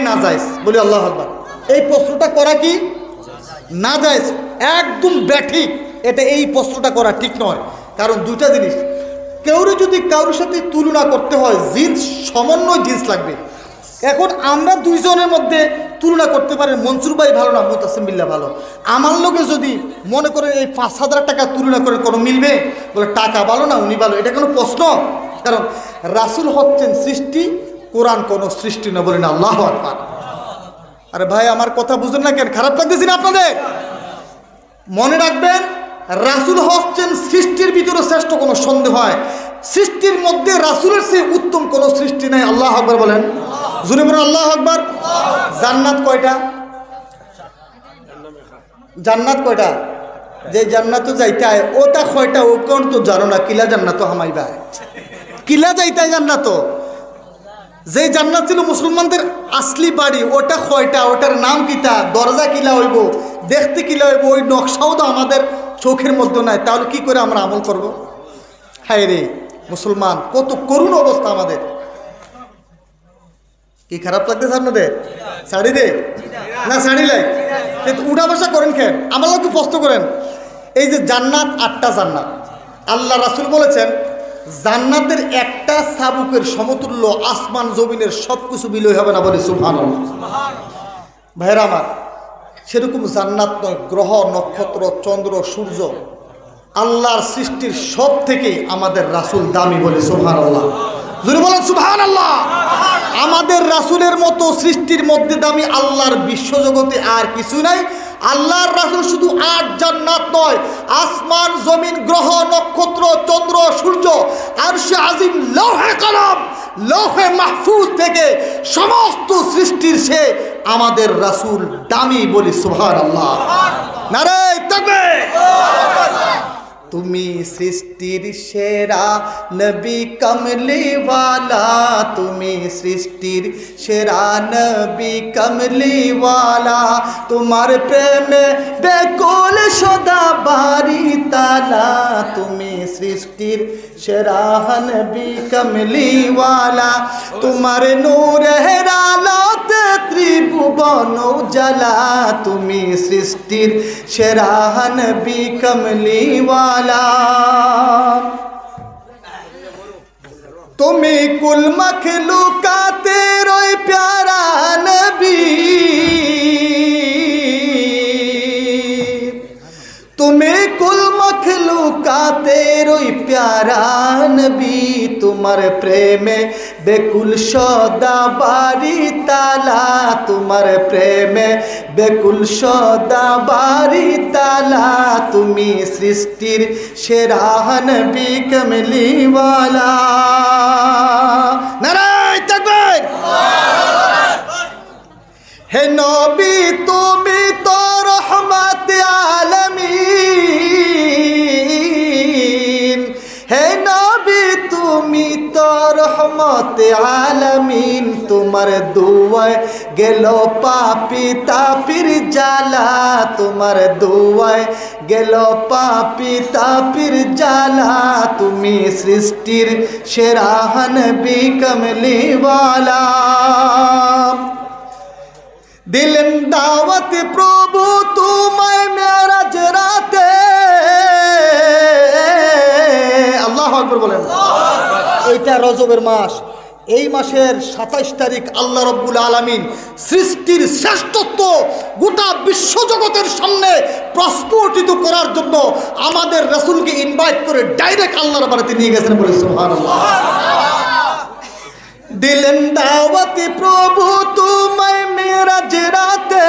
নাজায়েজ, বলি আল্লাহু আকবার। এই প্রশ্নটা করা কি নাজায়েজ, একদম ব্যাঠিক। এটা এই প্রশ্নটা করা ঠিক নয়। কারণ দুইটা জিনিস, কেউরে যদি কারোর সাথে তুলনা করতে হয়, জিন্স সমন্বয় জিন্স লাগবে। এখন আমরা দুইজনের মধ্যে তুলনা করতে পারি, মনসুর ভাই ভালো না মুতাসিম বিল্লাহ ভালো। আমার লোকে যদি মনে করে এই 5,000 টাকা তুলনা করে কোনো মিলবে? বলে টাকা ভালো না উনি ভালো, এটা কোনো প্রশ্ন? কারণ রাসূল হচ্ছেন সৃষ্টি, কোরআন কোনো সৃষ্টি না, বলেন আল্লাহু আকবার। আরে ভাই আমার কথা বুঝেন না কেন? খারাপ লাগতেছি না আপনাদের? মনে রাখবেন, রাসূল হচ্ছেন সৃষ্টির ভিতরে শ্রেষ্ঠ, কোনো সন্দেহ হয়? সৃষ্টির মধ্যে রাসূলের চেয়ে উত্তম কোনো সৃষ্টি নাই। আল্লাহু আকবার বলেন, জোরে বলেন আল্লাহু আকবার। জান্নাত কয়টা? জান্নাত কয়টা? যে জান্নাত যাইতে হয় ওটা কয়টা? ও কোন তো জানো না? কিলা জান্নাত হামাইবা, কিলা যাইতে হয় জান্নাত? যে জান্নাত ছিল মুসলমানদের আসলি বাড়ি, ওটা কয়টা? ওটার নাম কিতা? দরজা কিলা হইব, দেখতে কিলা হইব, ওই নকশাও তো আমাদের চোখের মধ্যে নাই। তাহলে কি করে আমরা আমল করব? হায় রে মুসলমান, কত করুণ অবস্থা আমাদের। কি খারাপ লাগতেছে আপনাদের? শাড়ি দে না শাড়ি লাই, উঠা বসা করেন কেন? আমার লোক প্রশ্ন করেন। এই যে জান্নাত, 8টা জান্নাত, আল্লাহ রাসূল বলেছেন জান্নাতের একটা চাবুকের সমতুল্য আসমান জমিনের সব কিছু বিলয় হবে না, বলে সুবহানাল্লাহ। ভাইরা আমার, সেরকম জান্নাত নয়, গ্রহ নক্ষত্র চন্দ্র সূর্য আল্লাহর সৃষ্টির সব থেকেই আমাদের রাসূল দামি, বলে সুবহানাল্লাহ। জোরে বলেন সুবহানাল্লাহ। আমাদের রাসূলের মতো সৃষ্টির মধ্যে দামি আল্লাহর বিশ্বজগতে আর কিছু নাই। আল্লাহর রাসূল শুধু 8 জান্নাত নয়, আসমান জমিন গ্রহ নক্ষত্র চন্দ্র সূর্য আরশে আজিম লৌহে কলম লৌহে মাহফুজ থেকে সমস্ত সৃষ্টির সে আমাদের রাসূল দামি, বলি সুবহানাল্লাহ। নারে তাকবীর। তুমি সৃষ্টির সেরা নবী কমলিওয়ালা, তুমি সৃষ্টির সেরা নবী কমলিওয়ালা, তোমার প্রেমে বেকুল সদা বারি তালা, তুমি সৃষ্টির সেরা নবী কমলিওয়ালা, তোমার নূরের আলোতে ত্রিভুবন উজালা, তুমি সৃষ্টির সেরা নবী কমলিওয়ালা, তুমি কুল মখলুকাতের ওই প্যারা নবী, তুমি কুল মখলুকাতের ওই প্যারা নবী, তোমার প্রেমে বেকুল সদা বারি তালা, তোমার প্রেমে বেকুল সদা বারি তালা, তুমি সৃষ্টির সেরা নবী কমলিওয়ালা। নারায়ে তাকবীর। হে নবী তুমি তো রহমত আলামিন, হে নবী তুমি তো রহমত আলামিন, তোমার দুয়ায় গেল পাপী তাপির জালা, তোমার দুয়ায় গেল পাপী তাপির জালা, তুমি সৃষ্টির সেরা নবী কমলিওয়ালা। দিলেন দাওয়াত প্রভু তোমায় মেরাজ রাতে, আল্লাহু আকবার বলেন। এইটা রজবের মাস, এই মাসের 27 তারিখ আল্লাহ রব্বুল আলামিন সৃষ্টির শ্রেষ্ঠত্ব গোটা বিশ্বজগতের সামনে প্রস্ফুটিত করার জন্য আমাদের রাসূলকে ইনভাইট করে ডাইরেক্ট আল্লাহর বাড়িতে নিয়ে গেছেন, বলে সুবহানাল্লাহ। দিলেন দাওয়াত প্রভু তোমায় মেরাজ রাতে,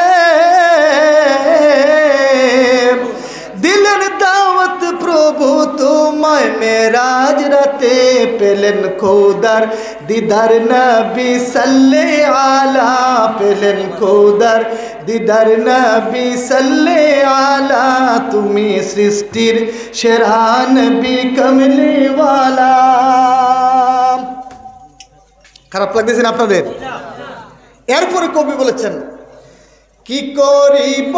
দিলেন দাওয়াত প্রভু তোমায় মেরাজ রাতে, পেলেন খোদার দিদার নবী সাল্লে আলা, পেলেন খোদার দিদার নবী সাল্লে আলা, তুমি সৃষ্টির সেরা নবী কমলিওয়ালা। খারাপ লাগতেছে না আপনাদের? এরপরে কবি বলেছেন, কি করিব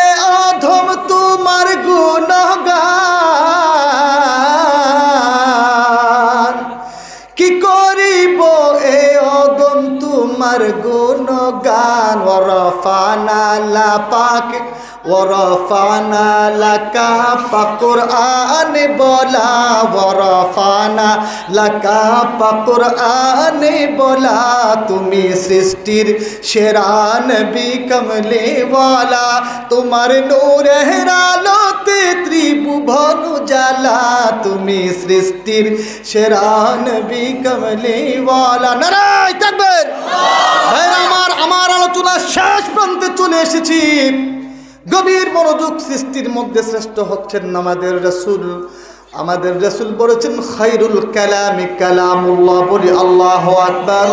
এ অধম তোমার গুণগান, কি করিব এ অধম তোমার গুণগান, গান ওয়ারফানা লা পাক ওয়ারফানা লাকা পাকুরআনে বলা ওয়ারফানা লাকা পাকুরআনে বলা তুমি সৃষ্টির সেরা নবী কমলে ওয়ালা তোমার নূরের আলোতে ত্রিভুবন উজালা তুমি সৃষ্টির সেরা নবী কমলে ওয়ালা নারায়ে তাকবীর। আমার আলোচনা শেষ প্রান্তে চলে এসেছি। গভীর মনোযোগ। সৃষ্টির মধ্যে শ্রেষ্ঠ হচ্ছেন আমাদের রাসূল। আমাদের রাসূল বলেছেন খায়রুল কালামি কালামুল্লাহ, বলি আল্লাহু আকবার।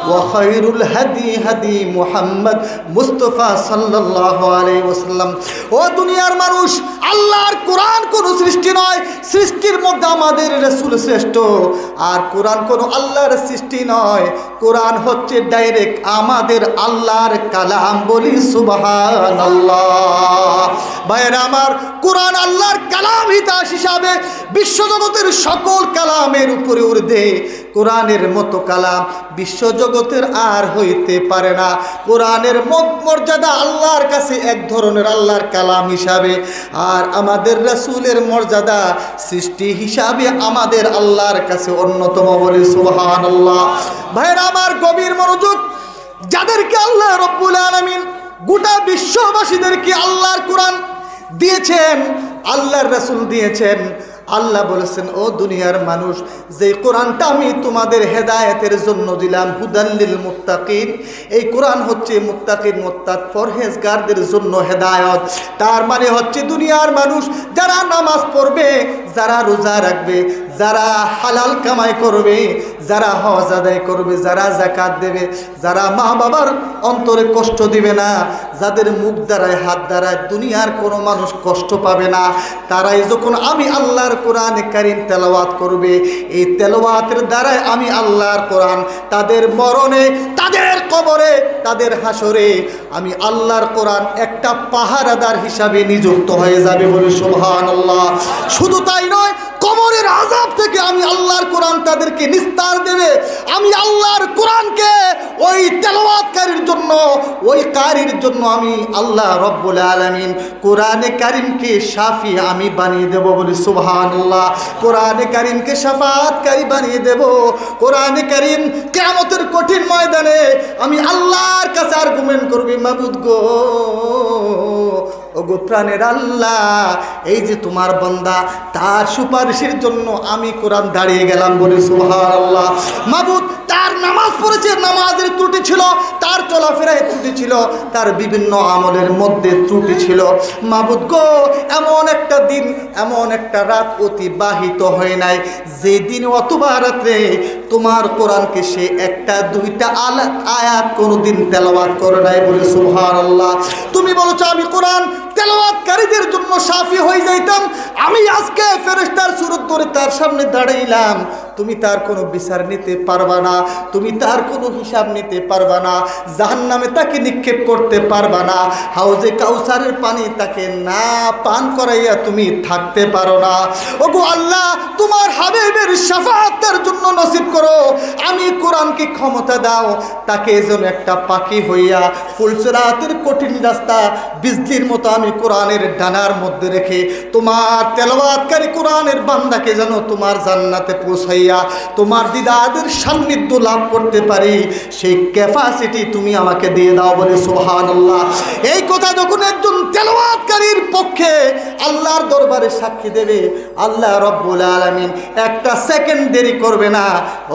ওয়া খায়রুল হাদি হাদি মুহাম্মদ মুস্তাফা সাল্লাল্লাহু আলাইহি ওয়াসাল্লাম। ও দুনিয়ার মানুষ, আল্লাহর কোরআন কোনো সৃষ্টি নয়, সৃষ্টির মধ্যে আমাদের রাসূল শ্রেষ্ঠ। আর কোরআন কোনো আল্লাহর সৃষ্টি নয়, কোরআন হচ্ছে ডাইরেক্ট আমাদের আল্লাহর কালাম, বলি সুবহানাল্লাহ। ভাইরা আমার, কোরআন আল্লাহর কালাম হিসাবে বিশ্বজগতের সকল কালামের উপরে ঊর্ধ্বে কোরআনের মতো কালাম বিশ্বজগতের আর হইতে পারে না। কোরআনের মর্যাদা আল্লাহর কাছে এক ধরনের আল্লাহর কালাম হিসাবে, আর আমাদের রাসূলের মর্যাদা সৃষ্টি হিসাবে আমাদের আল্লাহর কাছে অন্যতম, বলি সুবহানাল্লাহ। ভাইরা আমার, গভীর মনোযোগ। যাদেরকে আল্লাহ রব্বুল আলামিন গোটা বিশ্ববাসীদেরকে আল্লাহর কোরআন দিয়েছেন, আল্লাহর রাসূল দিয়েছেন, আল্লাহ বলেছেন ও দুনিয়ার মানুষ, যে কোরআনটা আমি তোমাদের হেদায়েতের জন্য দিলাম, হুদাল্লিল মুত্তাকিন, এই কোরআন হচ্ছে মুত্তাকিন মুত্তাক পরহেজগারদের জন্য হেদায়েত। তার মানে হচ্ছে দুনিয়ার মানুষ যারা নামাজ পড়বে, যারা রোজা রাখবে, যারা হালাল কামাই করবে, যারা হজ আদায় করবে, যারা যাকাত দেবে, যারা মা বাবার অন্তরে কষ্ট দিবে না, যাদের মুখ দ্বারায় হাত দ্বারায় দুনিয়ার কোনো মানুষ কষ্ট পাবে না, তারাই যখন আমি আল্লাহর কোরআনে কারীম তেলাওয়াত করবে, এই তেলাওয়াতের দ্বারাই আমি আল্লাহর কোরআন তাদের মরণে, তাদের কবরে, তাদের হাসরে আমি আল্লাহর কোরআন একটা পাহারাদার হিসাবে নিযুক্ত হয়ে যাবে, বলে সুবহানাল্লাহ। শুধু তাই নয়, কবরের আযাব থেকে আমি আল্লাহর কোরআন তাদেরকে নিস্তার দেবে। আমি আল্লাহর কোরআনকে ওই তেলাওয়াতকারীর জন্য, ওই কারীর জন্য আমি আল্লাহ রব্বুল আলামিন কোরআনে কারীমকে শাফি আমি বানিয়ে দেব, বলি সুবহানাল্লাহ। কোরআনে কারীমকে শাফাআতকারী বানিয়ে দেব। কোরআনে কারীম কিয়ামতের কঠিন ময়দানে আমি আল্লাহর কাছে আর্গুমেন্ট করবি, মাবুদ গো, ও গো প্রাণের আল্লাহ, এই যে তোমার বান্দা, তার সুপারিশের জন্য আমি কোরআন দাঁড়িয়ে গেলাম, বলি সুবহানাল্লাহ। মাবুদ, তার নামাজ পড়েছে, নামাজের ত্রুটি ছিল, তার চলাফেরায় ত্রুটি ছিল, তার বিভিন্ন আমলের মধ্যে ত্রুটি ছিল। মাবুদ গো, এমন একটা দিন, এমন একটা রাত অতিবাহিত হয় নাই যে দিন অথবা রাত্রে তোমার কোরআনকে সে একটা দুইটা আয়াত কোনোদিন তেলাওয়াত করে নাই, বলে সুবহানাল্লাহ। তুমি বলেছো আমি কোরআন তেলাওয়াতকারীদের জন্য শাফি হয়ে যাইতাম, আমি আজকে ফেরেশতার সুরত ধরে তার সামনে দাঁড়াইলাম, তুমি তার কোনো বিচার নিতে পারবা না, তুমি তার কোনো হিসাব নিতে পারবা না, জাহান্নামে তাকে নিক্ষেপ করতে পারবা না, হাউজে কাউসারের পানি তাকে না পান করাইয়া তুমি থাকতে পারো না। ওগো আল্লাহ, তোমার হাবিবের শাফাআত তার জন্য নসিব করো। আমি কোরআনকে ক্ষমতা দাও, তাকে যেন একটা পাখি হইয়া ফুলসিরাতের কঠিন রাস্তা বিজলির মতো আমি কোরআনের ডানার মধ্যে রেখে তোমার তেলাওয়াতকারী কোরআনের বান্দাকে যেন তোমার জান্নাতে পৌঁছাইয়া তোমার দিদাদের সান্নিধ্য লাভ করতে পারি, সেই ক্যাপাসিটি তুমি আমাকে দিয়ে দাও, বলে সুবহানাল্লাহ। এই কথা যখন একজন তেলাওয়াতকারীর পক্ষে আল্লাহর দরবারে সাক্ষী দেবে, আল্লাহ রব্বুল আলামিন একটা সেকেন্ড দেরি করবে না।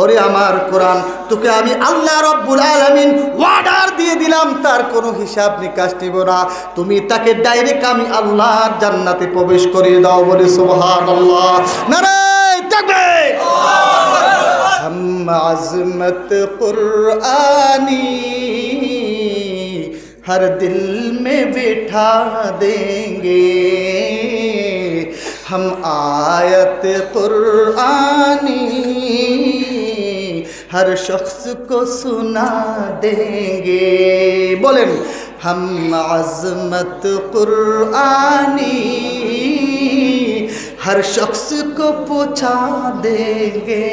ওরে আমার কোরআন, তোকে আমি আল্লাহ রব্বুল আলামিন অর্ডার দিয়ে দিলাম, তার কোনো হিসাব নিকাশ নিব না, তুমি তাকে ডাইরেক্ট আমি আল্লাহর জান্নাতে প্রবেশ করিয়ে দাও, বলে সুবহানাল্লাহ। নারায়ে তাকবীর। हम अज़मत कुरानी हर दिल में बिठा देंगे, हम आयत कुरानी हर शख्स को सुना देंगे। बोलें, हम अज़मत कुरानी हर शख्स को पहुँचा देंगे,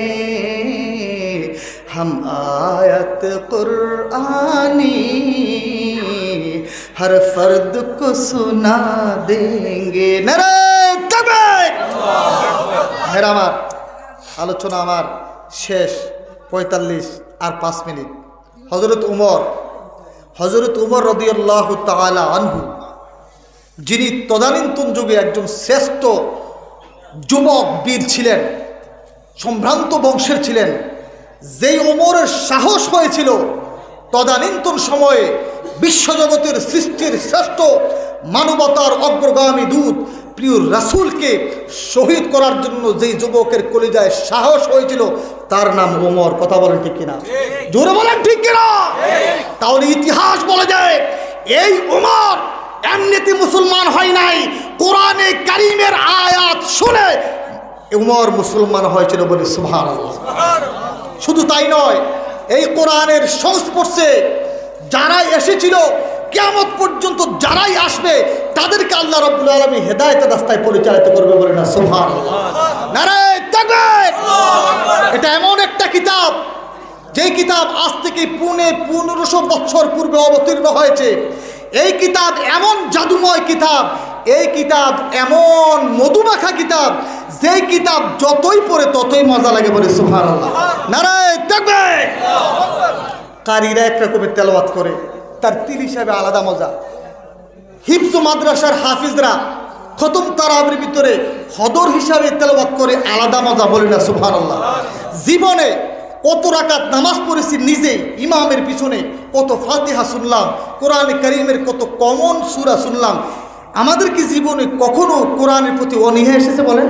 हम आयत कुरानी हर फर्द को सुना देंगे। नारे ताकबीर। मेरा আমার আলোচনা আমার শেষ 45 আর 5 মিনিট। হযরত উমর রাদিয়াল্লাহু তাআলা আনহু, যিনি তদানীন্তন যুগে একজন শ্রেষ্ঠ যুবক বীর ছিলেন, সম্ভ্রান্ত বংশের ছিলেন, যেই ওমরের সাহস হয়েছিল তদানীন্তন সময়ে বিশ্বজগতের সৃষ্টির শ্রেষ্ঠ মানবতার অগ্রগামী দূত প্রিয় রাসূলকে শহীদ করার জন্য যেই যুবকের কলিজায় সাহস হয়েছিল তার নাম ওমর। কথা বলেন ঠিক কিনা? জোরে বলেন ঠিক কিনা? তাহলে ইতিহাস বলে যায় এই ওমর এমনিতে মুসলমান হয় নাই, কোরআনে কারীমের আয়াত শুনে উমর মুসলমান হয়েছিল বলে সুবহানাল্লাহ। শুধু তাই নয়, এই কোরআনের সংস্পর্শে যারাই এসেছিল কিয়ামত পর্যন্ত যারাই আসবে তাদেরকে আল্লাহ রাব্বুল আলামিন হেদায়েতের রাস্তায় পরিচালিত করবে বলে না সুবহানাল্লাহ। নারে তাকবীর। এটা এমন একটা কিতাব যেই কিতাব আজ থেকে 1500 বছর পূর্বে অবতীর্ণ হয়েছে। এই কিতাব এমন জাদুময় কিতাব, এই কিতাব এমন মধুমাখা কিতাব, যেই কিতাব যতই পড়ে ততই মজা লাগে বলে সুবহানাল্লাহ। নারে তাকবীর। কারীরা এক রকমের তেলাওয়াত করে, তার তিল হিসাবে আলাদা মজা। হিফজ মাদ্রাসার হাফিজরা খতম তারাবির ভিতরে হদর হিসাবে তেলাওয়াত করে, আলাদা মজা বলে না সুবহানাল্লাহ। জীবনে কত রাকাত নামাজ পড়েছি নিজে ইমামের পিছনে, কত ফাতিহা শুনলাম, কোরআনে কারীমের কত কমন সূরা শুনলাম। আমাদের কি জীবনে কখনো কোরআনের প্রতি অনীহা এসেছে? বলেন,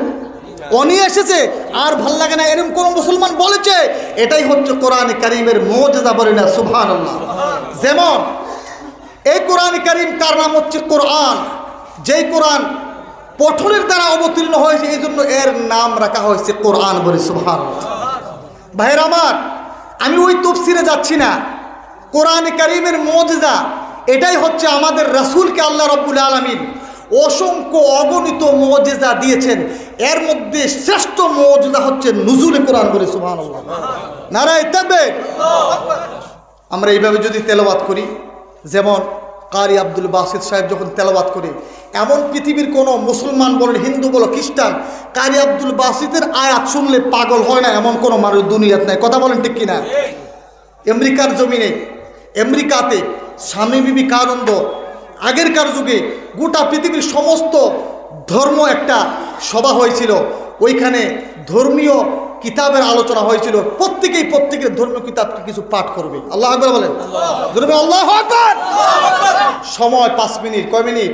অনীহা এসেছে? আর ভাল লাগে না এরকম কোন মুসলমান বলেছে? এটাই হচ্ছে কোরআনে কারীমের মুজিজা বলে না সুবহানাল্লাহ। যেমন এই কোরআনে কারীম, তার নাম হচ্ছে কোরআন, যেই কোরআন পঠনের দ্বারা অবতীর্ণ হয়েছে, এই জন্য এর নাম রাখা হয়েছে কোরআন বলে সুবহানাল্লাহ। ভাইয়ের আমার, আমি ওই তাফসীরে যাচ্ছি না। কোরআনে কারীমের মুজিজা এটাই হচ্ছে আমাদের রাসূলকে আল্লাহ রাব্বুল আলামিন অসংখ্য অগণিত মুজিজা দিয়েছেন। এর মধ্যে শ্রেষ্ঠ মুজিজা হচ্ছে নুজুলে কোরআন বলে সুবহানাল্লাহ। নারে তাকবীর। আমরা এইভাবে যদি তেলাওয়াত করি, যেমন কারি আব্দুল বাসিত সাহেব যখন তেলাওয়াত করে, এমন পৃথিবীর কোনো মুসলমান বলেন, হিন্দু বলো, খ্রিস্টান, কারি আব্দুল বাসিতের আয়াত শুনলে পাগল হয় না এমন কোনো মানুষ দুনিয়াতে নাই। কথা বলেন ঠিক কিনা? আমেরিকার জমিনে, আমেরিকাতে স্বামী বিবি কানন্দ আগেরকার যুগে গোটা পৃথিবীর সমস্ত ধর্ম একটা সভা হয়েছিল। ওইখানে ধর্মীয় কিতাবের আলোচনা হয়েছিল। প্রত্যেকের ধর্মীয় কিতাবকে কিছু পাঠ করবে। আল্লাহু আকবার বলেন। আল্লাহু আকবার। সময় 5 মিনিট। কয় মিনিট?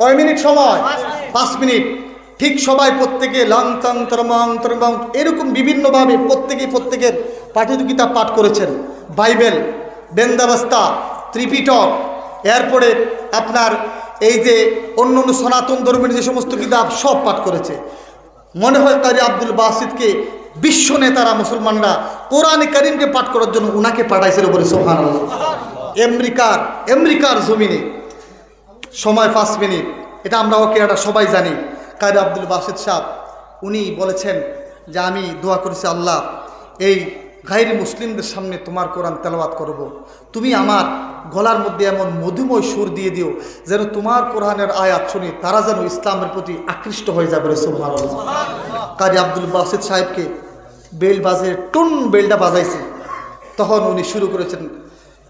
কয় মিনিট সময়? 5 মিনিট। ঠিক সবাই প্রত্যেকে লাং তাং তরমাং তরমাং এরকম বিভিন্নভাবে প্রত্যেকের পাঠিত কিতাব পাঠ করেছেন। বাইবেল, বেন্দাবস্তা, ত্রিপিটক, এরপরে আপনার এই যে অন্য সনাতন ধর্মের যে সমস্ত কিতাব সব পাঠ করেছে। মনে হয় কারি আব্দুল বাসিতকে বিশ্ব নেতারা মুসলমানরা কোরআনে কারীমকে পাঠ করার জন্য উনাকে পাঠাইছিল বলে সুবহানাল্লাহ। আমেরিকার জমিনে সময় 5 মিনিট। এটা আমরা ওকে এটা সবাই জানি। কারি আব্দুল বাসিত সাহেব উনি বলেছেন যে আমি দোয়া করেছি, আল্লাহ এই গায়রি মুসলিমদের সামনে তোমার কোরআন তেলাওয়াত করব, তুমি আমার গলার মধ্যে এমন মধুময় সুর দিয়ে দিও যেন তোমার কোরআনের আয়াত শুনে তারা যেন ইসলামের প্রতি আকৃষ্ট হয়ে যাবে। সুবহানাল্লাহ। কারি আব্দুল বাসিত সাহেবকে বেল বাজে, টুন বেলটা বাজাইছে, তখন উনি শুরু করেছেন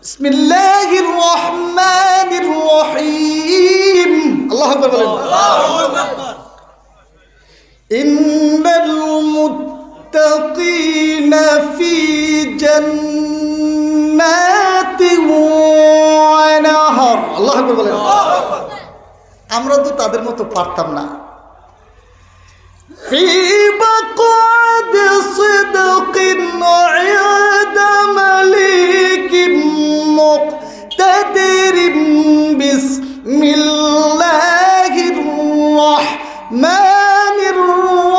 বিসমিল্লাহির রহমানির রহিম। আল্লাহু আকবার বলেন। ইন্নাল মুত্তাকিনা ফি জান্নাতিন ওয়া নাহার। আল্লাহু আকবার বলেন। আমরা তো তাদের মতো পারতাম না। ফি বাকাদি সিদকিন ইনদা মালিকিন মুকতাদিরিন বিসমিল্লাহির রাহমানির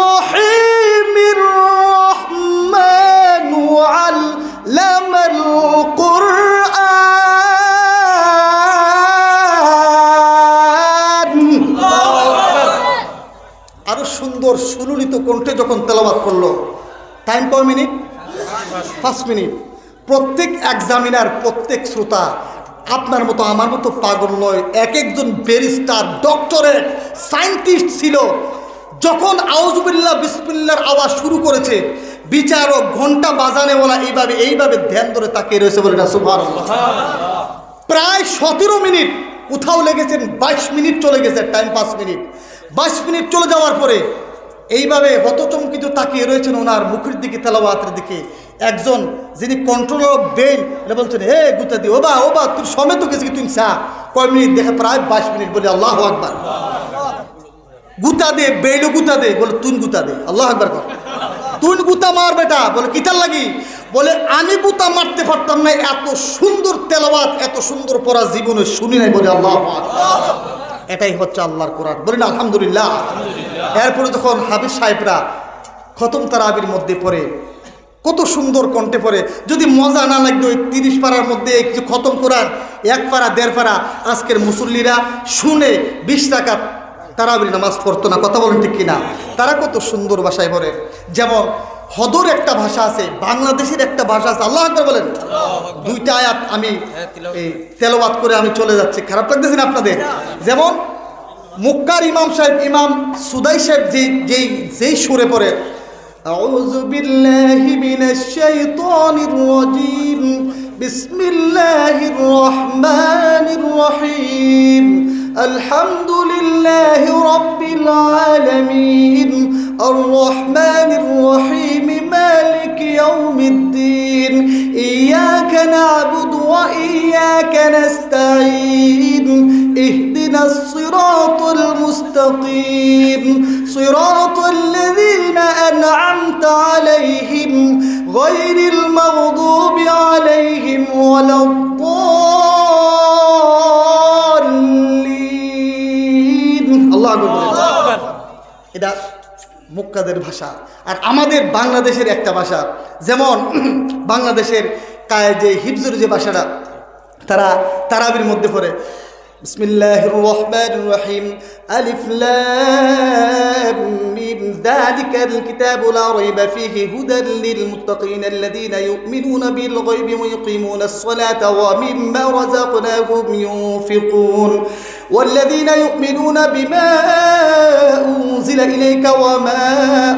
রহিমির রহমানু আল্লামাল কুরআন। আরো সুন্দর সুললিত কণ্ঠে যখন তেলাওয়াত করলো। টাইম কয় মিনিট? 5 মিনিট। প্রত্যেক এক্সামিনার, প্রত্যেক শ্রোতা আপনার মতো আমার মতো পাগল নয়। এক একজন ব্যারিস্টার, ডক্টরেট, সায়েন্টিস্ট ছিল। যখন আউযুবিল্লাহ বিসমিল্লাহর আওয়াজ শুরু করেছে, বিচারক ঘন্টা বাজানেওয়ালা এইভাবে ধ্যান ধরে তাকিয়ে রয়েছে, বলে না সুবহানাল্লাহ। প্রায় 17 মিনিট, কোথাও লেগেছেন 22 মিনিট চলে গেছে, টাইম 5 মিনিট। 22 মিনিট চলে যাওয়ার পরে এইভাবে হতচমকিত তাকিয়ে রয়েছেন ওনার মুখের দিকে, তেলাওয়াতের দিকে। একজন যিনি কন্ট্রোলার অফ বেইল বলছেন, হে গুতা দি, ওবা তুই সমেত গেছি তুই চা কয় মিনিট দেখে, প্রায় 22 মিনিট। বলে আল্লাহু আকবার। গুতা দে, বেইল গুতা দে, বলে তুই গুতা দে, আল্লাহু আকবার কর। তুই গুতা মার বেটা, বলে কিতার লাগি? বলে আমি গুতা মারতে পারতাম না, এত সুন্দর তেলাওয়াত, এত সুন্দর পড়া জীবনে শুনি নাই। বলে আল্লাহু আকবার। এটাই হচ্ছে আল্লাহর কোরআন, বলেন আলহামদুলিল্লাহ। এরপরে যখন হাফেজ সাহেবরা খতম তারাবির মধ্যে পড়ে, কত সুন্দর কণ্ঠে পড়ে। যদি মজা না লাগতো ওই 30 পারার মধ্যে কিছু খতম কোরআন, 1 পারা 1.5 পারা, আজকের মুসল্লিরা শুনে 20 রাকাত তারাবির নামাজ পড়তো না। কথা বলেন ঠিক কিনা? তারা কত সুন্দর ভাষায় পড়ে। যেমন হদর একটা ভাষা আছে, বাংলাদেশের একটা ভাষা আছে, আল্লাহু আকবার বলেন। 2টা আয়াত আমি এই তেলাওয়াত করে আমি চলে যাচ্ছি, খারাপ লাগতেছে না আপনাদের? যেমন মক্কার ইমাম সাহেব, ইমাম সুদাই সাহেব যেই সুরে পড়ে, আউযু বিল্লাহি মিনাশ শাইতানির রাজীম, বিসমিল্লাহির রহমানির রহিম, আলহামদুলিল্লাহি রাব্বিল আলামিন, আর রহমানির রহিম, মালিকি ইয়াউমিদ্দিন, ইয়াকা না'বুদু ওয়া ইয়াকা নাস্তাঈন, ইহদিনাস সিরাতাল মুস্তাকিম, সিরাতাল লাযীনা আন'আমতা আলাইহিম গায়রিল মাগদুবি আলাইহিম ওয়ালাদ-দাল্লিন। আল্লাহু আকবার। এটা মক্কাদের ভাষা। আর আমাদের বাংলাদেশের একটা ভাষা, যেমন বাংলাদেশের যে হিফজুর যে ভাষাটা, তারা তারাবির মধ্যে পড়ে বিসমিল্লাহির রহমানির রহিম, আলিফ লাম মিম, যালিকাল কিতাবু লা রাইবা ফীহি হুদাল লিল মুত্তাকিন আল্লাযীনা ইউমিনুনা বিল গায়বি ওয়া ইউকিমুনাস সালাতা ওয়া মিম্মা রাযাকনাহুম ইউনফিকুন ওয়াল্লাযীনা ইউমিনুনা বিমা উনজিলা ইলাইকা ওয়া মা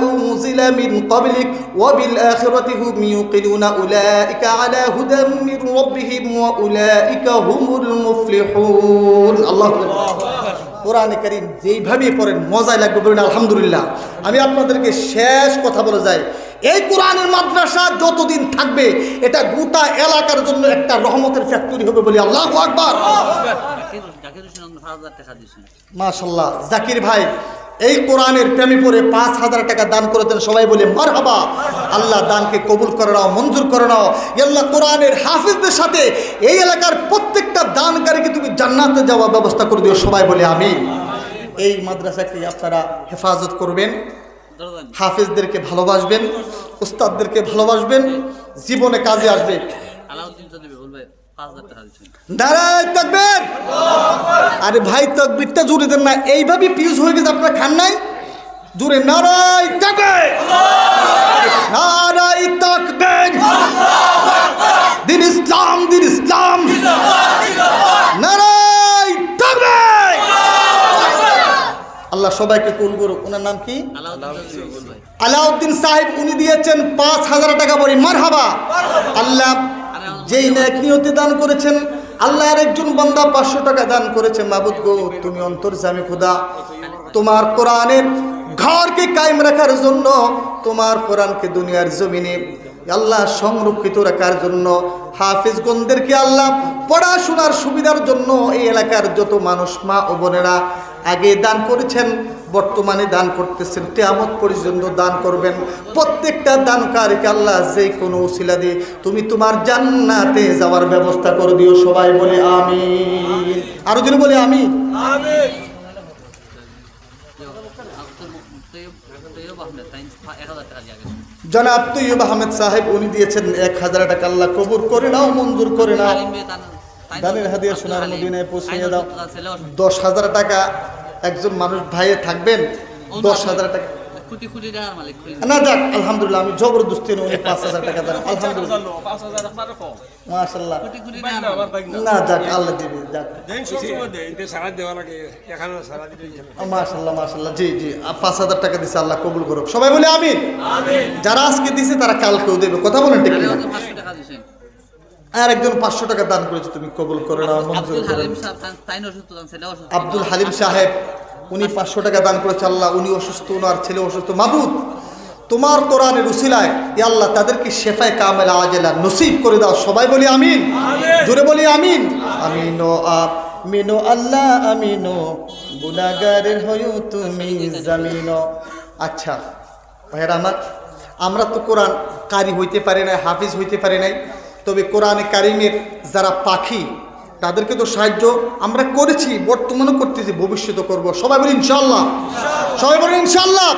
উনজিলা মিন ক্বাবলিক ওয়া বিল আখিরাতি হুম ইউকিনুনা উলাইকা আলা হুদাম মির রাব্বিহিম ওয়া উলাইকা হুমুল মুফলিহুন। আল্লাহু আকবার। কোরআনে কারীম যেইভাবে পড়েন মজাই লাগবে, বলেন আলহামদুলিল্লাহ। আমি আপনাদেরকে শেষ কথা বলে যাই, এই কোরআনের মাদ্রাসা যতদিন থাকবে এটা গোটা এলাকার জন্য একটা রহমতের ফ্যাক্টরি হবে, বলি আল্লাহু আকবার। মাশাআল্লাহ। জাকির ভাই এই কোরআনের প্রেমে পড়ে 5,000 টাকা দান করেছেন, সবাই বলে মারহাবা। আল্লাহ দানকে কবুল করে নাও, মঞ্জুর করে নাও। আল্লাহ কোরআনের হাফিজদের সাথে এই এলাকার প্রত্যেকটা দানকারীকে তুমি জান্নাতে যাওয়ার ব্যবস্থা করে দিও, সবাই বলে আমিন। এই মাদ্রাসাকে আপনারা হেফাজত করবেন, হাফিজদেরকে ভালোবাসবেন, উস্তাদদেরকে ভালোবাসবেন, জীবনে কাজে আসবে। নারায়ে তাকবীর। আরে ভাই তাকবীরটা জোরে দেন না, এইভাবে পিউজ হয়ে গেছে, আপনারা খান নাই জোরে। নারায়ে তাকবীর, নারায়ে তাকবীর, দিন ইসলাম, দিন ইসলাম, নারায়ে তাকবীর। আল্লাহ সবাইকে কবুল করুক। ওনার নাম কি? আলাউদ্দিন সাহেব। উনি দিয়েছেন 5,000 টাকা, বলি মারহাবা। আল্লাহ যেই নেক নিয়তে দান করেছেন, আল্লাহর একজন বান্দা 500 টাকা দান করেছে। মাবুদ গো, তুমি অন্তর্যামী খোদা, তোমার কোরআনের ঘরকে কায়েম রাখার জন্য, তোমার কোরআনকে দুনিয়ার জমিনে আল্লাহ সংরক্ষিত রাখার জন্য, হাফিজগণদেরকে আল্লাহ পড়াশোনার সুবিধার জন্য এই এলাকার যত মানুষ মা ও বোনেরা আগে দান করেছেন, বর্তমানে দান করতেছেন, কিয়ামত পর্যন্ত দান করবেন, প্রত্যেকটা দানকারীকে আল্লাহ যে কোনো উসিলা দিয়ে তুমি তোমার জান্নাতে যাওয়ার ব্যবস্থা করে দিও, সবাই বলে আমিন। আরো জন বলে আমিন। জনাব তৈয়ব আহমেদ সাহেব উনি দিয়েছেন 1,000 টাকা। আল্লাহ কবুল করে নাও, মঞ্জুর করে নাও। দানের হাদিয়া সোনার মদিনায় পৌঁছে দাও। 10,000 টাকা একজন মানুষ ভাইয়ে থাকবেন, 10,000 টাকা কোটি কোটি টাকার মালিক। না যাক আলহামদুলিল্লাহ, আমি জবরদস্তি উনি 5,000 টাকা দেন আলহামদুলিল্লাহ, মাশাআল্লাহ। কোটি কোটি টাকার মালিক। না যাক আল্লাহ দিবে, যাক মাশাআল্লাহ মাশাআল্লাহ। জি জি 5,000 টাকা দিছে, আল্লাহ কবুল করুক। সবাই বলে আমিন। যারা আজকে দিছে তারা কালকেও দেবে, কথা বলেন ঠিক আরে কিনা? ওকে 500 টাকা দিছেন। আর একজন 500 টাকা দান করেছে, তুমি কবুল করে নাও, মঞ্জুর আব্দুল করে হালিম নাও। সাহেব তাই অসুস্থ তান ছেলে অসুস্থ। আব্দুল হালিম সাহেব উনি 500 টাকা দান করেছে, আল্লাহ উনি অসুস্থ, ওনার ছেলে অসুস্থ, মাবুদ তোমার কোরআনের উসিলায় ইয়া আল্লাহ তাদেরকে শেফায়ে কামেলা আজেলা নসিব করে দাও। সবাই বলি আমিন, জোরে বলি আমিন। আমিনো আমিনো আল্লাহ আমিনো, গুনাহগারের হয়ো তুমি জামিনো। আচ্ছা ভাইরা আমার, আমরা তো কোরআন কারি হইতে পারি নাই, হাফিজ হইতে পারি নাই, তবে কোরআনে কারিমের যারা পাখি তাদেরকে তো সাহায্য আমরা করেছি, বর্তমানে করতেছি, ভবিষ্যতে করব। সবাই বলি ইনশাআল্লাহ, সবাই বলি ইনশাআল্লাহ।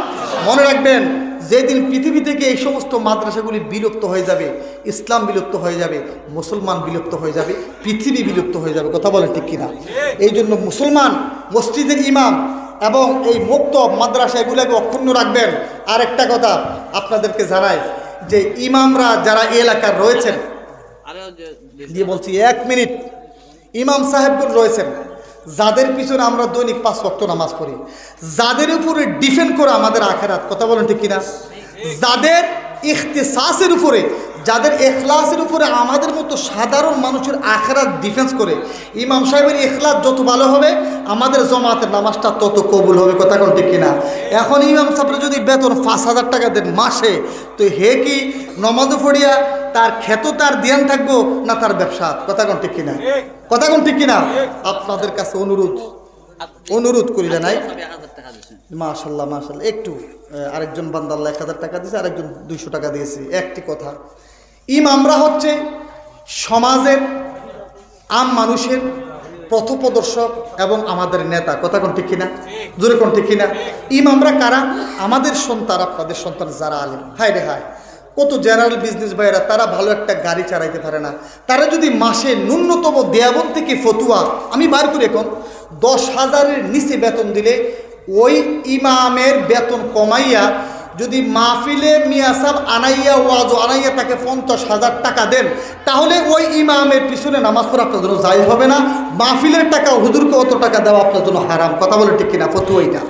মনে রাখবেন যেদিন পৃথিবী থেকে এই সমস্ত মাদ্রাসাগুলি বিলুপ্ত হয়ে যাবে, ইসলাম বিলুপ্ত হয়ে যাবে, মুসলমান বিলুপ্ত হয়ে যাবে, পৃথিবী বিলুপ্ত হয়ে যাবে, কথা বলেন ঠিক কিনা? এই জন্য মুসলমান মসজিদের ইমাম এবং এই মুক্ত মাদ্রাসা এগুলোকে অক্ষুণ্ণ রাখবেন। আর একটা কথা আপনাদেরকে জানাই যে ইমামরা যারা এই এলাকার রয়েছেন, আরে দিয়ে বলছি 1 মিনিট, ইমাম সাহেবগণ রয়েছেন যাদের পিছনে আমরা দৈনিক 5 ওয়াক্ত নামাজ পড়ি, যাদের উপরে ডিফেন্ড করে আমাদের আখেরাত, কথা বলেন ঠিক কিনা? যাদের ইখতিসাসের উপরে, যাদের এখলাসের উপরে আমাদের মতো সাধারণ মানুষের আখেরাত ডিফেন্স করে, ইমাম সাহেবের এখলাস যত ভালো হবে আমাদের জমাতের নামাজটা তত কবুল হবে, কথা কোন ঠিক কিনা? এখন ইমাম সাহেবের যদি বেতন 5,000 টাকা দেন মাসে, তো হে কি নমাজও পড়িয়া তার খেত তার ধ্যান থাকবো না তার ব্যবসা, কথা কোন ঠিক কিনা? কথা কোন ঠিক কিনা? আপনাদের কাছে অনুরোধ করিলে নাই, 1000 টাকা দিছেন। মাশাল্লাহ মাশাল্লাহ। একটু আরেকজন বান্দা আল্লাহ 1000 টাকা দিয়েছে, আরেকজন 200 টাকা দিয়েছে। একটি কথা, ইমামরা হচ্ছে সমাজের আম মানুষের পথপ্রদর্শক এবং আমাদের নেতা, কথা কোন ঠিক কিনা? জোরে কোন ঠিক কিনা? ইমামরা কারা? আমাদের সন্তান, আপনাদের সন্তান যারা আলেম। হায় রে হায়, কত জেনারেল বিজনেস ভাইয়েরা তারা ভালো একটা গাড়ি চালাইতে পারে না, তারা যদি মাসে ন্যূনতম দেয়াবন থেকে ফতুয়া আমি বার করি, এখন 10,000-এর নিচে বেতন দিলে ওই ইমামের বেতন কমাইয়া যদি মাহফিলে মিয়া সাহেব আনাইয়া ওয়াজ আনাইয়া তাকে 50,000 টাকা দেন, তাহলে ওই ইমামের পিছনে নামাজ পড়া আপনার জন্য জায়েজ হবে না। মাহফিলের টাকা হুজুরকে অত টাকা দেওয়া আপনার জন্য হারাম, কথা বলে ঠিক কিনা? ফতুয়া এটা।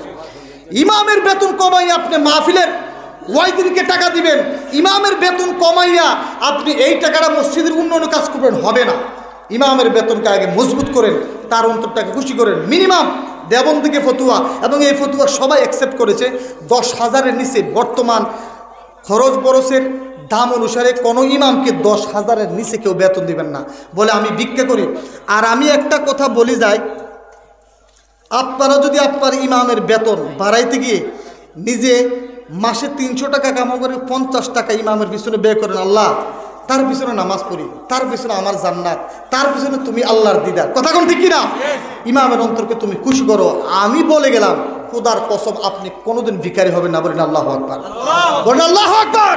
ইমামের বেতন কমাইয়া আপনি মাহফিলের ওয়াইদিনকে টাকা দিবেন, ইমামের বেতন কমাইয়া আপনি এই টাকাটা মসজিদের উন্নয়ন কাজ করবেন, হবে না। ইমামের বেতনকে আগে মজবুত করেন, তার অন্তরটাকে খুশি করেন। মিনিমাম দেবন থেকে ফতুয়া, এবং এই ফতুয়া সবাই অ্যাকসেপ্ট করেছে, 10,000-এর নিচে বর্তমান খরচ বরচের দাম অনুসারে কোনো ইমামকে 10,000-এর নিচে কেউ বেতন দিবেন না বলে আমি ভিক্ষা করি। আর আমি একটা কথা বলি যাই, আপনারা যদি আপনার ইমামের বেতন বাড়াইতে গিয়ে নিজে মাসে 300 টাকা কামাই করে 50 টাকা ইমামের পিছনে ব্যয় করেন, আল্লাহ তার পিছনে নামাজ পড়ি, তার পিছনে আমার জান্নাত, তার পিছনে তুমি আল্লাহর দিদার, কথা কোন ঠিক কিনা? ইমামের অন্তরকে তুমি খুশি করো। আমি বলে গেলাম খোদার কসম আপনি কোনোদিন ভিখারি হবেন না, বলেন আল্লাহু আকবার, বলেন আল্লাহু আকবার।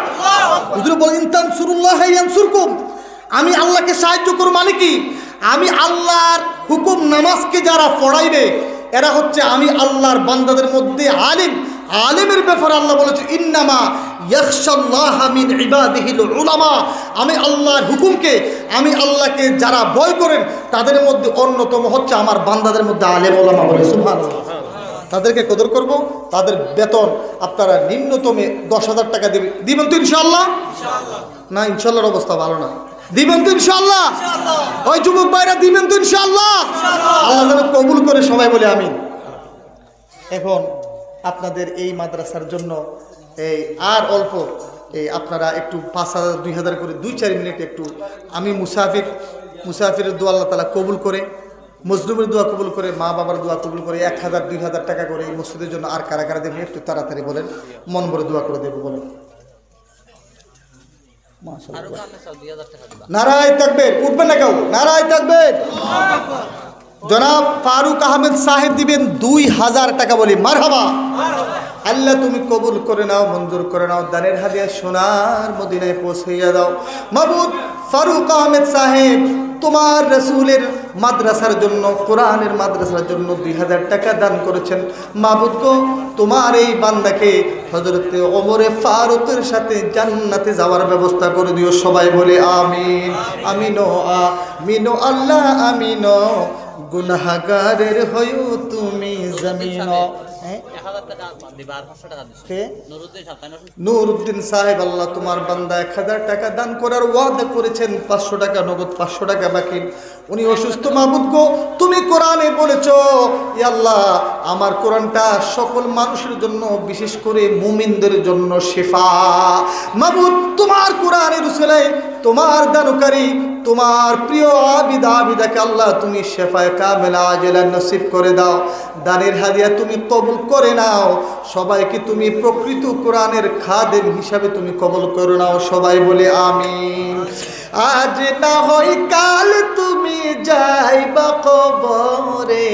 হুজুর বলেন ইনতানসুরুল্লাহ ইয়ানসুরকুম, আমি আল্লাহকে সাহায্য করব মানে কি? আমি আল্লাহর হুকুম নামাজকে যারা পড়াইবে এরা হচ্ছে আমি আল্লাহর বান্দাদের মধ্যে আলিম। আলিমের ব্যাপারে আল্লাহ বলেছে ইন্নামা ইয়াখশাল্লাহা মিন ইবাদিহিল উলামা, আমি আল্লাহর হুকুমকে, আমি আল্লাহকে যারা ভয় করেন তাদের মধ্যে অন্যতম হচ্ছে আমার বান্দাদের মধ্যে আলেম ওলামা, বলে সুবহানাল্লাহ। তাদেরকে কদর করব, তাদের বেতন আপনারা নিম্নতমে 10,000 টাকা দিবেন তো ইনশাআল্লাহ? না ইনশাআল্লাহর অবস্থা ভালো না, দিবেন তো ইনশাআল্লাহ? ওই যুবক ভাইরা দিবেন তো ইনশাআল্লাহ? আল্লাহ যেন কবুল করে, সবাই বলে আমিন। এখন আপনাদের এই মাদ্রাসার জন্য এই আর অল্প আপনারা একটু 5,000 2,000 করে 2-4 মিনিট একটু, আমি মুসাফিরের দোয়া আল্লাহ তাআলা কবুল করে, মজলুমের দোয়া কবুল করে, মা বাবার দোয়া কবুল করে 1,000 2,000 টাকা করে এই মসজিদের জন্য আর কারা কারা দেবেন একটু তাড়াতাড়ি বলেন, মন ভরে দোয়া করে দেবো বলেন। নারায়ে তাকবীর, উঠবেন না কেউ, নারায়ে তাকবীর। জনাব ফারুক আহমেদ সাহেব দিবেন 2,000 টাকা, বলি মারহাবা। আল্লাহ তুমি কবুল করে নাও, মঞ্জুর করে নাও, দানের হাদিয়া সোনার মদিনায় পৌঁছাইয়া দাও। মাবুদ ফারুক আহমেদ সাহেব তোমার রাসূলের মাদ্রাসার জন্য, কোরআনের মাদ্রাসার জন্য 2000 টাকা দান করেছেন। মাবুদ গো, তোমার এই বান্দাকে হযরত ওমরে ফারুকের সাথে জান্নাতে যাওয়ার ব্যবস্থা করে দিও। সবাই বলে আমিন। আমিনো আমিনো আল্লাহ আমিনো, গুনাহগারের হয়ো তুমি জমিন। 1000 টাকা দিবা আর 500 টাকা দিছো। কে? নুরুদ্দিন সাহেব, তাই না? নুরউদ্দিন সাহেব, আল্লাহ তোমার বান্দা 1000 টাকা দান করার ওয়াদা করেছেন, 500 টাকা নগদ, 500 টাকা বাকি। উনি অসুস্থ। মাবুদ গো, তুমি কোরআনে বলেছো ইয়া আল্লাহ আমার কোরআনটা সকল মানুষের জন্য, বিশেষ করে মুমিনদের জন্য শিফা। মাবুদ তোমার কোরআনের উসিলায় তোমার দানকারী তোমার প্রিয় আবিদাকে আল্লাহ তুমি শেফায়ে কামেলা আজেলা নসিব করে দাও। দানের হাদিয়া তুমি কবুল করে নাও। সবাইকে তুমি প্রকৃত কোরআনের খাদেম হিসাবে তুমি কবুল করে নাও। সবাই বলে আমিন। আজ না হয় কাল তুমি যাইবা কবরে,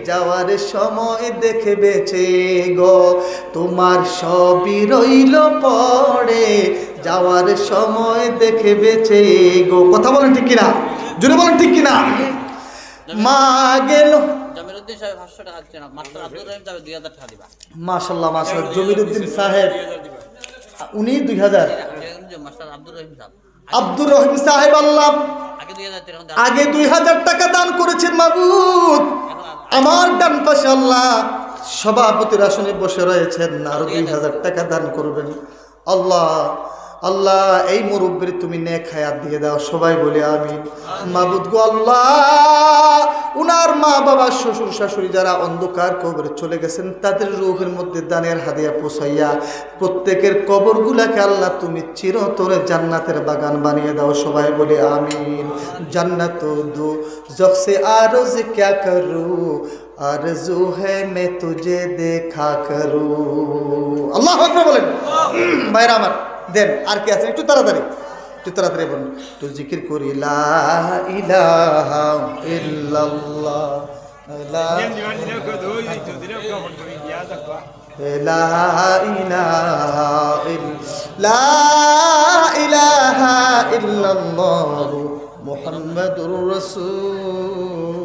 যাওয়ার সময় দেখে বেঁচে গো তোমার সবই রইল পড়ে, যাওয়ার সময় দেখে বেঁচে গো। কথা বলেন ঠিক কিনা? জোরে বলেন ঠিক কিনা? মা গেল। জমিরুদ্দিন সাহেব 500 টাকা দিচ্ছেন, মাত্র আব্দুর রহিম সাহেব 2000 টাকা দিবা। মাশাআল্লাহ মাশাআল্লাহ। জমিরুদ্দিন সাহেব উনি 2000, মাস্টার আব্দুর রহিম সাহেব, আব্দুর রহিম সাহেব আল্লাহ আগে 2000 টাকা আগে 2000 টাকা দান করেছেন। মাবুদ আমার ডান পাশে আল্লাহ সভাপতির আসনে বসে রয়েছেন, আরো 2000 টাকা দান করবেন। আল্লাহ আল্লাহ এই মুরব্বির তুমি নেক হায়াত দিয়ে দাও। সবাই বলে আমিন। মাবুদ গো আল্লাহ উনার মা বাবা শ্বশুর শাশুড়ি যারা অন্ধকার কবরে চলে গেছেন, তাদের রূহের মধ্যে দানের হাদিয়া পৌঁছাইয়া প্রত্যেকের কবরগুলাকে আল্লাহ তুমি চিরতরে জান্নাতের বাগান বানিয়ে দাও। সবাই বলে আমিন। জান্নাত দো জখসে আরজ ক্যা করু, আরজু হ্যায় মে তুঝে দেখা করু। আল্লাহু আকবার বলেন। ভাইরা আমার দেন, আর কি আছে? একটু তাড়াতাড়ি বলুন। তো জিকির করি লা ইলাহা ইল্লাল্লাহ, লা ইলাহা ইল্লাল্লাহ মুহাম্মাদুর রাসূলুল্লাহ।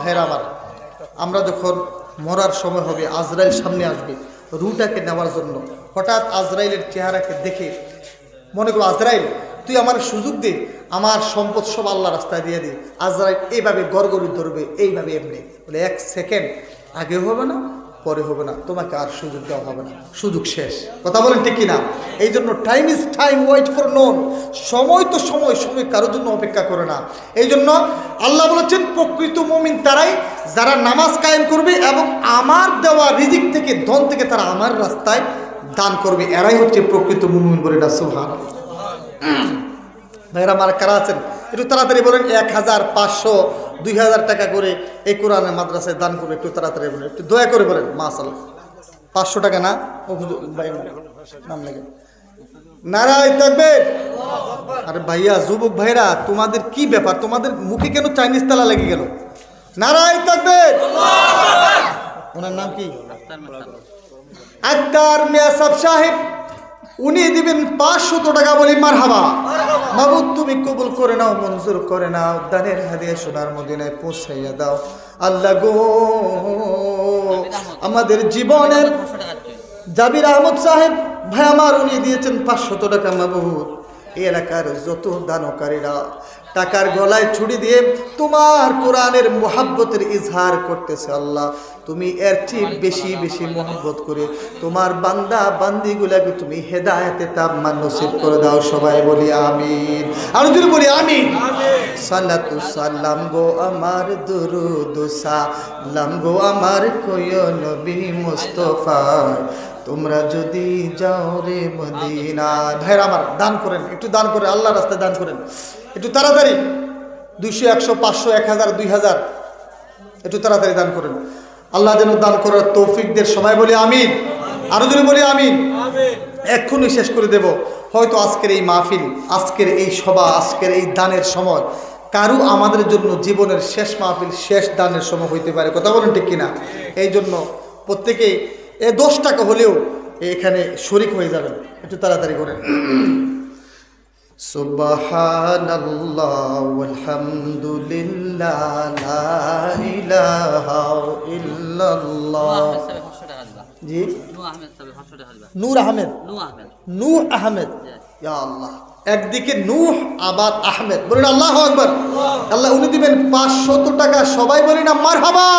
ভাইরা আমার, আমরা যখন মরার সময় হবে, আজরাইল সামনে আসবে রুটাকে নেওয়ার জন্য, হঠাৎ আজরাইলের চেহারাকে দেখে মনে করো আজরাইল তুই আমার সুযোগ দে, আমার সম্পদ সব আল্লাহ রাস্তায় দিয়ে দে। আজরাইল এইভাবে গড়গড়ি ধরবে, এইভাবে এমনি বলে 1 সেকেন্ড আগে হবে না পরে হবে না, তোমাকে আর সুযোগ দেওয়া হবে না, সুযোগ শেষ। কথা বলেন ঠিক কিনা? এই জন্য time is time, wait for none. সময় তো সময়, সময় কারোর জন্য অপেক্ষা করে না। এই জন্য আল্লাহ বলেছেন প্রকৃত মুমিন তারাই যারা নামাজ কায়েম করবে এবং আমার দেওয়া রিজিক থেকে, ধন থেকে তারা আমার রাস্তায় দান করবে, এরাই হচ্ছে প্রকৃত মুমিন বলে না। সুবহানাল্লাহ। ভাইরা আমার কারা আছেন একটু তাড়াতাড়ি বলেন। 1000, 500, 2000 টাকা করে এই কোরআনের মাদ্রাসায় দান করবে। একটু তাড়াতাড়ি বলেন, একটু দয়া করে বলেন। মাশাআল্লাহ। 500 টাকা না? ও ভাই নাম লাগে নারায় তাকবীর। আরে ভাইয়া, যুবক ভাইরা, তোমাদের কি ব্যাপার? তোমাদের মুখে কেন চাইনিজ তালা লেগে গেল? নারায় তাকবীর। ওনার নাম কি? আক্তার মিয়া সাহেব। উনি দিবেন 500 টাকা। বলি মারহাবা। মাবুদ তুমি কবুল করে নাও, মঞ্জুর করে নাও, দানের হাদিয়া সোনার মদিনায় পৌঁছাইয়া দাও। আল্লাহ গো আমাদের জীবনের জাবির আহমদ সাহেব ভাই আমার, উনি দিয়েছেন 500 টাকা। মাবুদ এই এলাকার যত দানকারীরা টাকার গলায় ছুরি দিয়ে তোমার কোরআনের মোহাব্বতের ইজহার করতেছে, আল্লাহ তুমি এর চেয়ে বেশি বেশি মোহাব্বত করে তোমার বান্দা বান্দিগুলাকে তুমি হেদায়েতে তাম্মা নসিব করে দাও। সবাই বলি আমিন। আর যদি বলি আমিন। সালাতু সালাম গো আমার, দুরুদ সালাম গো আমার কইও নবী মুস্তাফা, তোমরা যদি যাও রে মদিনা। ভাইরা আমার দান করেন, একটু দান করেন, আল্লাহর রাস্তায় দান করেন একটু তাড়াতাড়ি। 200, 100, 500, 1000, 2000 একটু তাড়াতাড়ি দান করেন। আল্লাহ যেন দান করার তৌফিক দেন। সবাই বলি আমিন। আরো যদি বলি আমিন। এক্ষুনি শেষ করে দেব। হয়তো আজকের এই মাহফিল, আজকের এই সভা, আজকের এই দানের সময় কারু আমাদের জন্য জীবনের শেষ মাহফিল, শেষ দানের সময় হইতে পারে। কথা বলেন ঠিক কিনা? এই জন্য প্রত্যেকেই 10 টাকা হলেও এখানে শরিক হয়ে যাবেন, একটু তাড়াতাড়ি করেন। সুবহানাল্লাহ ওয়ালহামদুলিল্লাহ লা ইলাহা ইল্লাল্লাহ। জি নূর আহমেদ, নূর আহমেদ, ইয়া আল্লাহ। একদিকে নূহ আবার আহমেদ, বলেন আল্লাহু আকবার। আল্লাহ উনি দিবেন 500 টাকা, সবাই বলি না মারহাবা।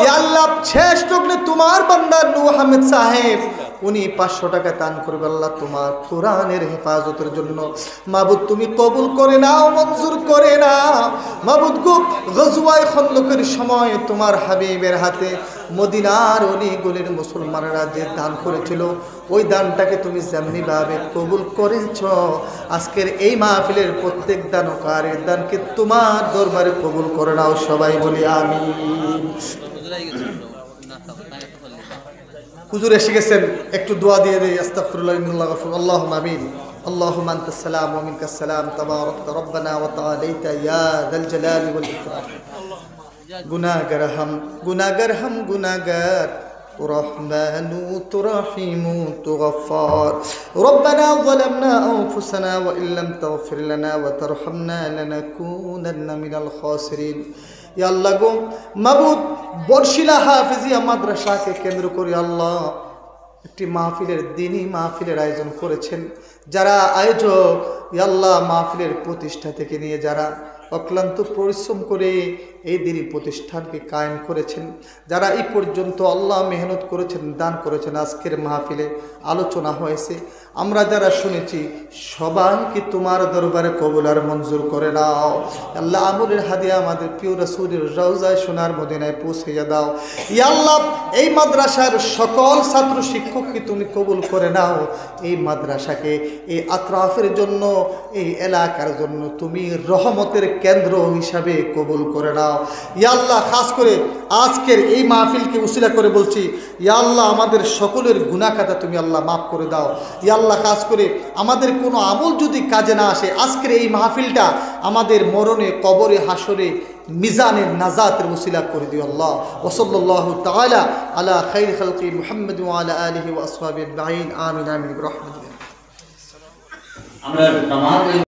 ইয়া আল্লাহ শেষ টুকনে তোমার বান্দা নূহ আহমেদ সাহেব উনি 500 টাকা দান করবে আল্লাহ তোমার কোরআনের হেফাজতের জন্য। মাবুদ তুমি কবুল করে নাও, মঞ্জুর করে নাও মাবুদ গো। গজওয়ায়ে খন্দকের সময় তোমার হাবিবের হাতে মদিনার অলিগলির মুসলমানরা যে দান করেছিল ওই দানটাকে তুমি যেমনিভাবে কবুল করেছ, আজকের এই মাহফিলের প্রত্যেক দানকারীর দানকে তোমার দরবারে কবুল করে নাও, সবাই বলি আমিন। হুজুর এসে গেছেন, একটু দোয়া দিয়ে দেই। আস্তাগফিরুল্লাহ ইন্নাল্লাহ গফুর, আল্লাহুম্মা আমিন। আল্লাহুম্মা আনতাস সালাম ওয়া মিনকাস সালাম, তাবারাকতা রব্বানা ওয়া তাআলাইতা ইয়া যাল জালালি ওয়াল ইকরাম। গুনাহগার হাম গুনাহগার, রহমানু তুরহিমু তুগফার। রব্বানা যালামনা আনফুসানা ওয়া ইল্লাম তাগফির লানা ওয়া তারহামনা লানাকুনান্না মিনাল খাসিরিন। ইয়া আল্লাহ গো মাবুদ, বরশিলা হাফিজিয়া মাদ্রাসাকে কেন্দ্র করে আল্লাহ একটি মাহফিলের দিনই মাহফিলের আয়োজন করেছেন। যারা আয়োজক ইয়া আল্লাহ মাহফিলের প্রতিষ্ঠা থেকে নিয়ে যারা অক্লান্ত পরিশ্রম করে এই দিনই প্রতিষ্ঠানকে কায়েম করেছেন, যারা এই পর্যন্ত আল্লাহ মেহনত করেছেন, দান করেছেন, আজকের মাহফিলে আলোচনা হয়েছে, আমরা যারা শুনেছি সবাইকে তোমার দরবারে কবুল আর মঞ্জুর করে নাও। আল্লাহ আমলের হাদিয়া আমাদের প্রিয় রাসূলের রওজায় সোনার মদিনায় পৌঁছাইয়া দাও। ইয়া আল্লাহ এই মাদ্রাসার সকল ছাত্র শিক্ষককে তুমি কবুল করে নাও। এই মাদ্রাসাকে এই আত্রাফের জন্য, এই এলাকার জন্য তুমি রহমতের কেন্দ্র হিসাবে কবুল করে নাও। ইয়া আল্লাহ খাস করে আজকের এই মাহফিলকে উসিলা করে বলছি, ইয়া আল্লাহ আমাদের সকলের গুনাহ খাতা তুমি আল্লাহ মাফ করে দাও। ইয়া আল্লাহ খাস করে আমাদের কোনো আমল যদি কাজে না আসে, আজকের এই মাহফিলটা আমাদের মরণে, কবরে, হাসরে, মিজানে নাজাতের উসিলা করে দিও আল্লাহ। ওয়া সাল্লাল্লাহু তাআলা আলা খাইর খালকি মুহাম্মদ ওয়া আলা আলিহি ওয়া আসহাবিহি আজমাইন। আমিন আমিন বিরহমাতিকা। আমরা